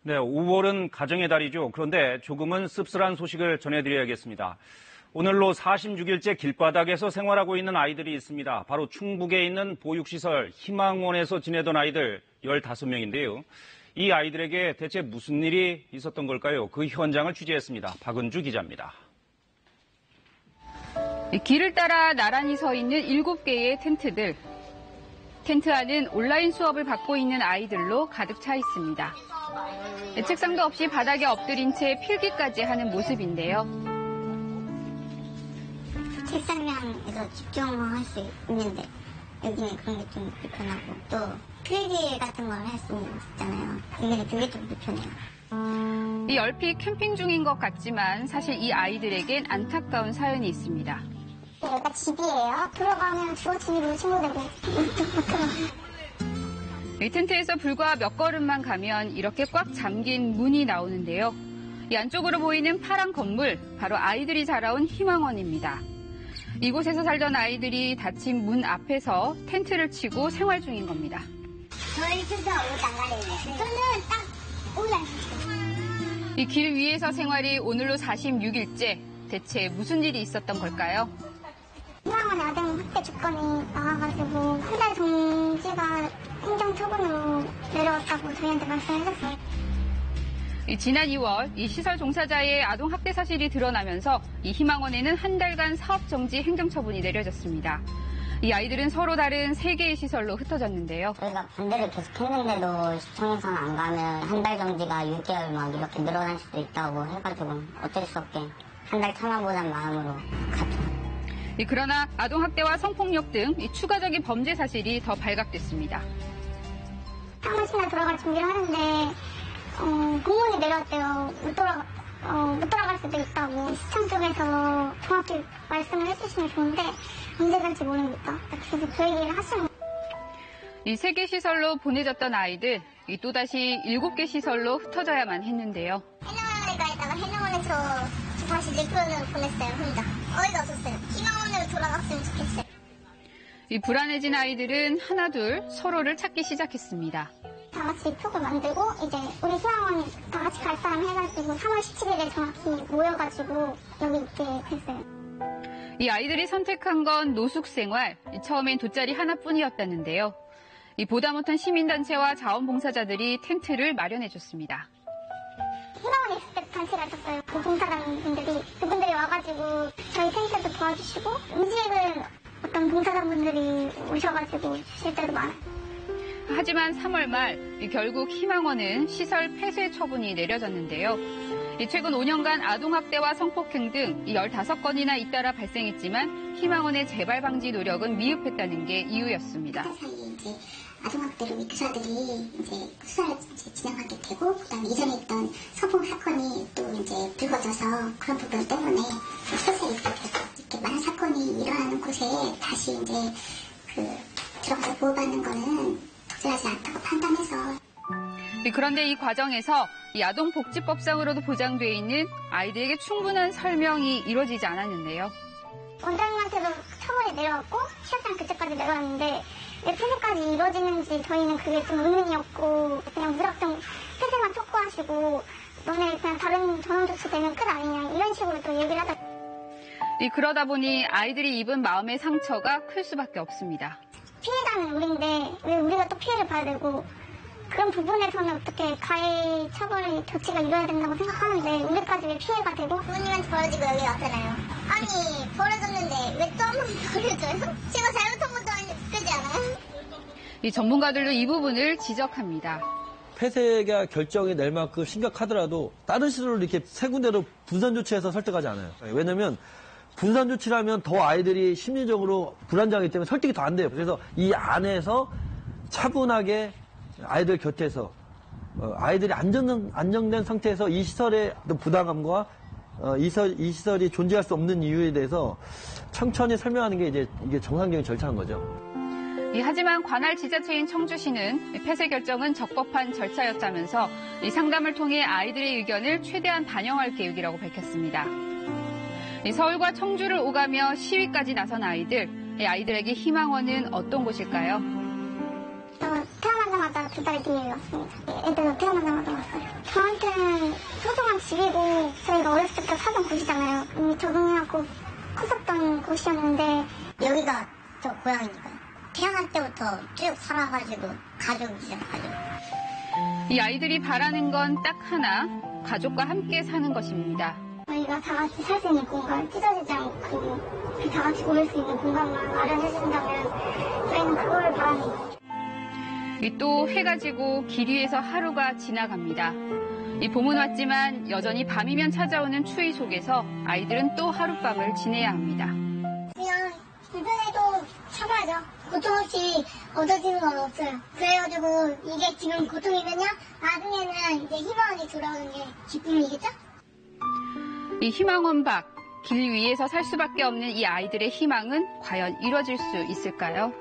네, 5월은 가정의 달이죠. 그런데 조금은 씁쓸한 소식을 전해드려야겠습니다. 오늘로 46일째 길바닥에서 생활하고 있는 아이들이 있습니다. 바로 충북에 있는 보육시설 희망원에서 지내던 아이들 15명인데요. 이 아이들에게 대체 무슨 일이 있었던 걸까요? 그 현장을 취재했습니다. 박은주 기자입니다. 길을 따라 나란히 서 있는 7개의 텐트들. 텐트 안은 온라인 수업을 받고 있는 아이들로 가득 차 있습니다. 책상도 없이 바닥에 엎드린 채 필기까지 하는 모습인데요. 책상에서 집중할 수 있는데 여기는 그런 게 좀 불편하고 또 필기 같은 걸 할 수 있잖아요. 여기는 그게 좀 불편해요. 이 얼핏 캠핑 중인 것 같지만 사실 이 아이들에겐 안타까운 사연이 있습니다. 여기가 집이에요. 들어가면 주워치기로 친구들이 이 텐트에서 불과 몇 걸음만 가면 이렇게 꽉 잠긴 문이 나오는데요. 이 안쪽으로 보이는 파란 건물, 바로 아이들이 자라온 희망원입니다. 이곳에서 살던 아이들이 닫힌 문 앞에서 텐트를 치고 생활 중인 겁니다. 저희 텐트가 오지 않가려요. 저는 딱 올라있어요. 이 길 위에서 생활이 오늘로 46일째. 대체 무슨 일이 있었던 걸까요? 희망원 아동 학대 조건이 나와가지고 한 달 정지가 행정처분으로 내려왔다고 저희한테 말씀해줬어요. 지난 2월 이 시설 종사자의 아동 학대 사실이 드러나면서 이 희망원에는 한 달간 사업 정지 행정처분이 내려졌습니다. 이 아이들은 서로 다른 3개의 시설로 흩어졌는데요. 저희가 반대를 계속했는데도 시청에서는 안 가면 한 달 정지가 6개월 막 이렇게 늘어날 수도 있다고 해가지고 어쩔 수 없게 한 달 참아보자는 마음으로 갔죠. 그러나 아동학대와 성폭력 등 추가적인 범죄 사실이 더 발각됐습니다. 사무실에 들어갈 준비를 하는데 공문이 내려왔대요. 못 돌아갈 수도 있다고. 시청 쪽에서 정확히 말씀을 해주시면 좋은데 언제 갈지 모르니까 그래서 그 얘기를 하시는 이 3개 시설로 보내졌던 아이들, 또다시 7개 시설로 흩어져야만 했는데요. 해남원에다가 해남원에서 다시 리플을 보냈어요, 혼자. 어이가 없었어요. 희망원으로 돌아갔으면 좋겠어요. 이 불안해진 아이들은 하나둘 서로를 찾기 시작했습니다. 다 같이 톡을 만들고 이제 우리 희망원이 다 같이 갈 사람 해가지고 3월 17일에 정확히 모여가지고 여기 있게 됐어요. 이 아이들이 선택한 건 노숙생활, 처음엔 돗자리 하나뿐이었다는데요. 이 보다 못한 시민단체와 자원봉사자들이 텐트를 마련해줬습니다. 희망원에 있을 때 단체가 있었어요. 그 봉사자분들이 그분들이 와가지고 저희 텐트도 도와주시고 음식은 어떤 봉사자분들이 오셔가지고 주실 때도 많아요. 하지만 3월 말 결국 희망원은 시설 폐쇄 처분이 내려졌는데요. 최근 5년간 아동학대와 성폭행 등 15건이나 잇따라 발생했지만 희망원의 재발 방지 노력은 미흡했다는 게 이유였습니다. 아동학대로 교사들이 이제 수사를 진행하게 되고, 그다음에 이전에 있던 성폭 사건이 또 이제 불거져서 그런 부분 때문에 서서히 이렇게 많은 사건이 일어나는 곳에 다시 이제 들어가서 보호받는 거는 적절하지 않다고 판단해서. 그런데 이 과정에서 이 아동복지법상으로도 보장돼 있는 아이들에게 충분한 설명이 이루어지지 않았는데요. 원장님한테도 처분이 내려왔고 시험장 그때까지 내려왔는데 왜 폐쇄까지 이루어지는지 저희는 그게 좀 의문이었고, 그냥 무작정 폐쇄만 촉구하시고 너네 그냥 다른 전원 조치되면 끝 아니냐 이런 식으로 또 얘기를 하다. 그러다 보니 아이들이 입은 마음의 상처가 클 수밖에 없습니다. 피해자는 우리인데 왜 우리가 또 피해를 봐야 되고, 그런 부분에서는 어떻게 가해 처벌 조치가 이루어야 된다고 생각하는데 우리까지 왜 피해가 되고 부모님한테 벌어지고 여기 왔잖아요. 아니 벌어졌는데 왜 또 한 번 벌어져요? 제가 잘못한 것도 되지 않아요? 이 전문가들도 이 부분을 지적합니다. 폐쇄가 결정이 낼 만큼 심각하더라도 다른 시설로 이렇게 세 군데로 분산 조치해서 설득하지 않아요. 왜냐면 분산 조치를 하면 더 아이들이 심리적으로 불안정하기 때문에 설득이 더 안 돼요. 그래서 이 안에서 차분하게 아이들 곁에서 아이들이 안정된 상태에서 이 시설의 부담감과 이 시설이 존재할 수 없는 이유에 대해서 천천히 설명하는 게 이게 정상적인 절차인 거죠. 하지만 관할 지자체인 청주시는 폐쇄 결정은 적법한 절차였다면서 이 상담을 통해 아이들의 의견을 최대한 반영할 계획이라고 밝혔습니다. 서울과 청주를 오가며 시위까지 나선 아이들에게 희망원은 어떤 곳일까요? 태어나자마자 2달 뒤에 왔습니다. 애들은 태어나자마자 왔어요. 저한테는 소중한 집이고 저희가 어렸을 때부터 살던 곳이잖아요. 이미 적응해갖고 컸었던 곳이었는데 여기가 저 고향이니까요. 태어날 때부터 쭉 살아가지고 가족이죠, 가족. 이 아이들이 바라는 건 딱 하나, 가족과 함께 사는 것입니다. 저희가 다 같이 살 수 있는 공간, 찢어지지 않고 다 같이 모일 수 있는 공간만 마련해준다면 저희는 그걸 바라는 거죠. 또 해가 지고 길 위에서 하루가 지나갑니다. 이 봄은 왔지만 여전히 밤이면 찾아오는 추위 속에서 아이들은 또 하룻밤을 지내야 합니다. 그냥 불편해도 참아야죠. 고통 없이 얻어지는 건 없어요. 그래가지고 이게 지금 고통이면요, 나중에는 이제 희망이 돌아오는 게 기쁨이겠죠? 이 희망원 밖, 길 위에서 살 수밖에 없는 이 아이들의 희망은 과연 이뤄질 수 있을까요?